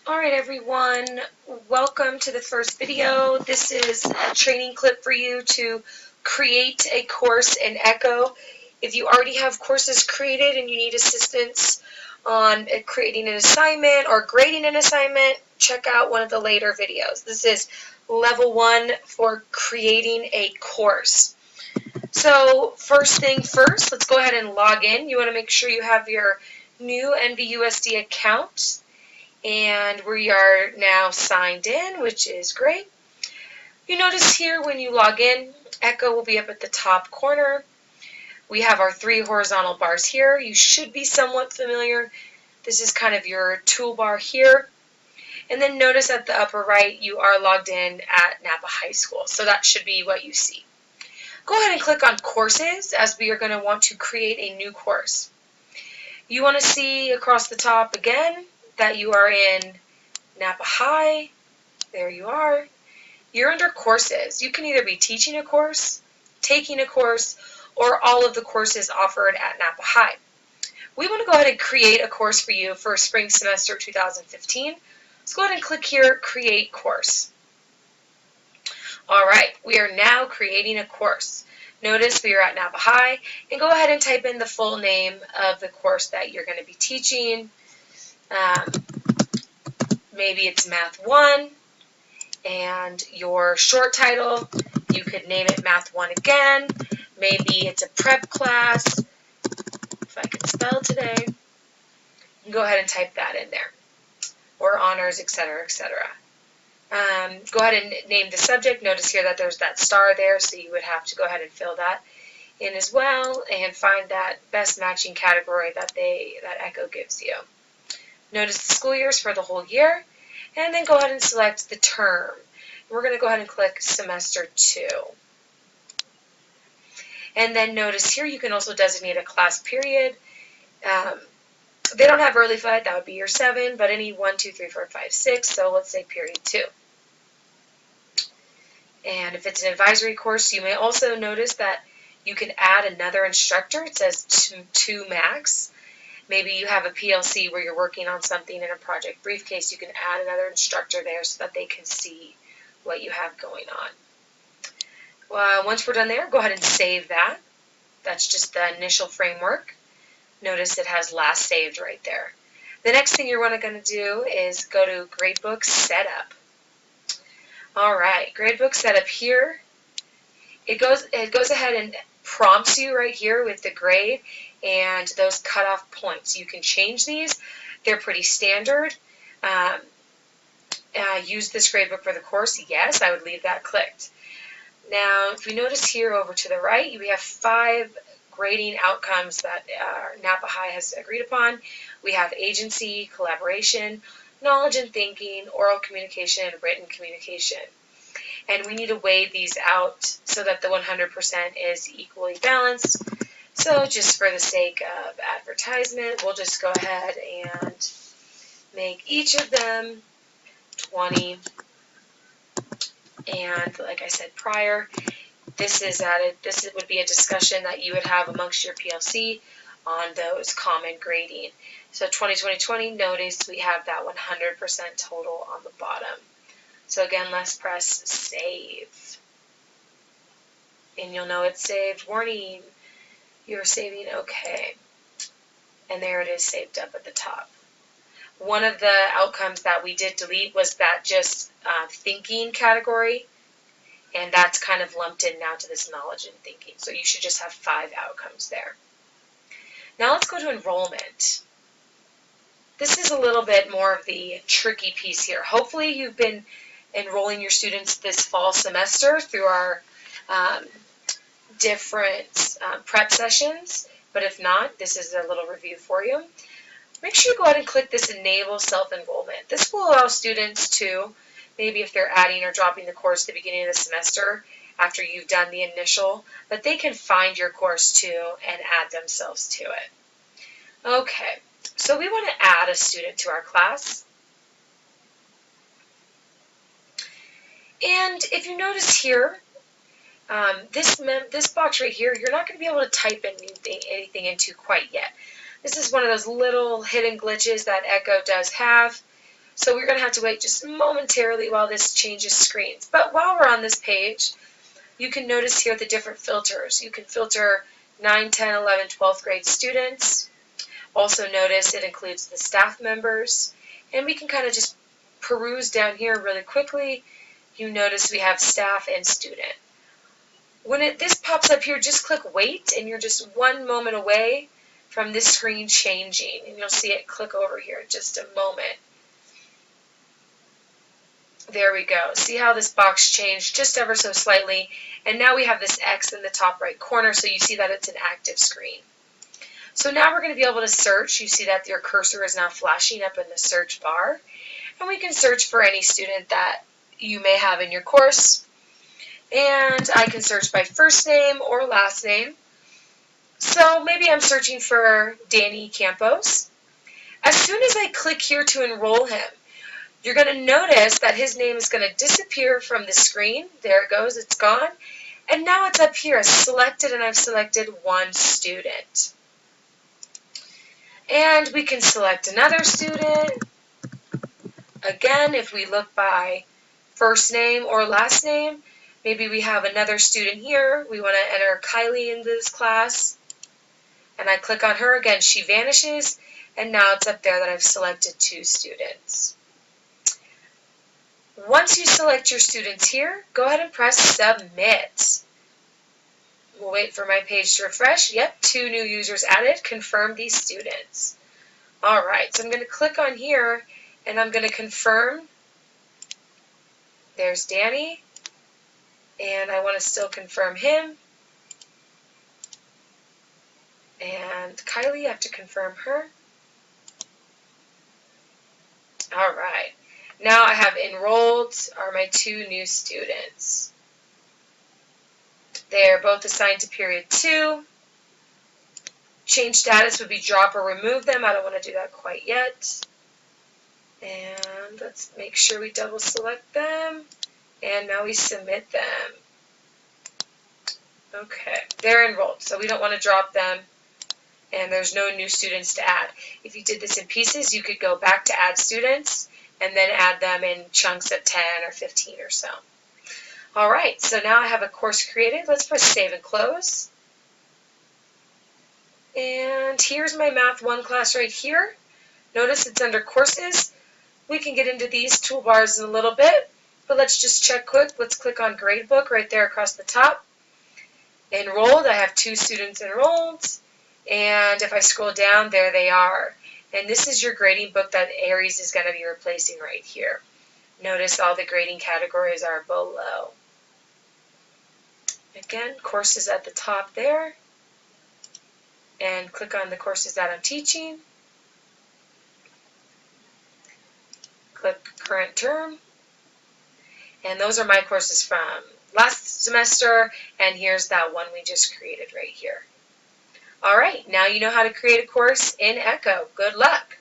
Alright everyone, welcome to the first video. This is a training clip for you to create a course in Echo. If you already have courses created and you need assistance on creating an assignment or grading an assignment, check out one of the later videos. This is level 1 for creating a course. So first thing first, let's go ahead and log in. You want to make sure you have your new NVUSD account. And we are now signed in, which is great. You notice here when you log in, Echo will be up at the top corner. We have our 3 horizontal bars here. You should be somewhat familiar. This is kind of your toolbar here. And then notice at the upper right, you are logged in at Napa High School. So that should be what you see. Go ahead and click on Courses, as we are going to want to create a new course. You want to see across the top again that you are in Napa High. There you are. You're under Courses. You can either be teaching a course, taking a course, or all of the courses offered at Napa High. We want to go ahead and create a course for you for spring semester 2015. Let's go ahead and click here, Create Course. Alright, we are now creating a course. Notice we are at Napa High, and go ahead and type in the full name of the course that you're going to be teaching. Maybe it's Math 1, and your short title, you could name it Math 1 again. Maybe it's a prep class, if I can spell today. You can go ahead and type that in there, or honors, etc., etc. Go ahead and name the subject. Notice here that there's that star there, so you would have to go ahead and fill that in as well, and find that best matching category that Echo gives you. Notice the school years for the whole year, and then go ahead and select the term. We're going to go ahead and click Semester 2. And then notice here you can also designate a class period. They don't have early flight, that would be year 7, but any 1, 2, 3, 4, 5, 6, so let's say period 2. And if it's an advisory course, you may also notice that you can add another instructor. It says 2 max. Maybe you have a PLC where you're working on something in a project briefcase. You can add another instructor there so that they can see what you have going on. Once we're done there, go ahead and save that. That's just the initial framework. Notice it has last saved right there. The next thing you're going to do is go to Gradebook Setup. Alright, Gradebook Setup here. It goes ahead and prompts you right here with the grade and those cutoff points. You can change these. They're pretty standard. Use this gradebook for the course. Yes, I would leave that clicked. Now, if you notice here over to the right, we have 5 grading outcomes that Napa High has agreed upon. We have agency, collaboration, knowledge and thinking, oral communication, and written communication. And we need to weigh these out so that the 100% is equally balanced. So just for the sake of advertisement, we'll just go ahead and make each of them 20. And like I said prior, this would be a discussion that you would have amongst your PLC on those common grading. So 20-20-20, notice we have that 100% total on the bottom. So again, let's press save. And you'll know it's saved. Warning, you're saving okay. And there it is saved up at the top. One of the outcomes that we did delete was that just thinking category. And that's kind of lumped in now to this knowledge and thinking. So you should just have 5 outcomes there. Now let's go to enrollment. This is a little bit more of the tricky piece here. Hopefully you've been enrolling your students this fall semester through our different prep sessions. But if not, this is a little review for you. Make sure you go ahead and click this Enable Self-Enrollment. This will allow students to, maybe if they're adding or dropping the course at the beginning of the semester after you've done the initial, but they can find your course too and add themselves to it. Okay, so we want to add a student to our class. And if you notice here, this box right here, you're not going to be able to type anything into quite yet. This is one of those little hidden glitches that Echo does have. So we're going to have to wait just momentarily while this changes screens. But while we're on this page, you can notice here the different filters. You can filter 9, 10, 11, 12th grade students. Also notice it includes the staff members. And we can kind of just peruse down here really quickly. You notice we have staff and student. When this pops up here, just click wait, and you're just one moment away from this screen changing. And you'll see it click over here in just a moment. There we go. See how this box changed just ever so slightly, and now we have this X in the top right corner, so you see that it's an active screen. So now we're going to be able to search. You see that your cursor is now flashing up in the search bar, and we can search for any student that you may have in your course. And I can search by first name or last name. So maybe I'm searching for Danny Campos. As soon as I click here to enroll him, you're going to notice that his name is going to disappear from the screen. There it goes, it's gone. And now it's up here as selected, and I've selected one student. And we can select another student. Again, if we look by first name or last name, maybe we have another student here. We want to enter Kylie into this class. And I click on her again, she vanishes, and now it's up there that I've selected two students. Once you select your students here, go ahead and press Submit. We'll wait for my page to refresh. Yep, 2 new users added. Confirm these students. All right, so I'm going to click on here, and I'm going to confirm. There's Danny, and I want to still confirm him. And Kylie, I have to confirm her. All right. Now I have enrolled are my 2 new students. They're both assigned to period 2. Change status would be drop or remove them. I don't want to do that quite yet. And let's make sure we double select them. And now we submit them. Okay, they're enrolled, so we don't want to drop them. And there's no new students to add. If you did this in pieces, you could go back to add students and then add them in chunks of 10 or 15 or so. All right, so now I have a course created. Let's press save and close. And here's my Math 1 class right here. Notice it's under courses. We can get into these toolbars in a little bit, but let's just check quick. Let's click on Gradebook right there across the top. Enrolled, I have 2 students enrolled. And if I scroll down, there they are. And this is your grading book that Aries is going to be replacing right here. Notice all the grading categories are below. Again, courses at the top there. And click on the courses that I'm teaching. Click current term. And those are my courses from last semester. And here's that one we just created right here. All right, now you know how to create a course in Echo. Good luck.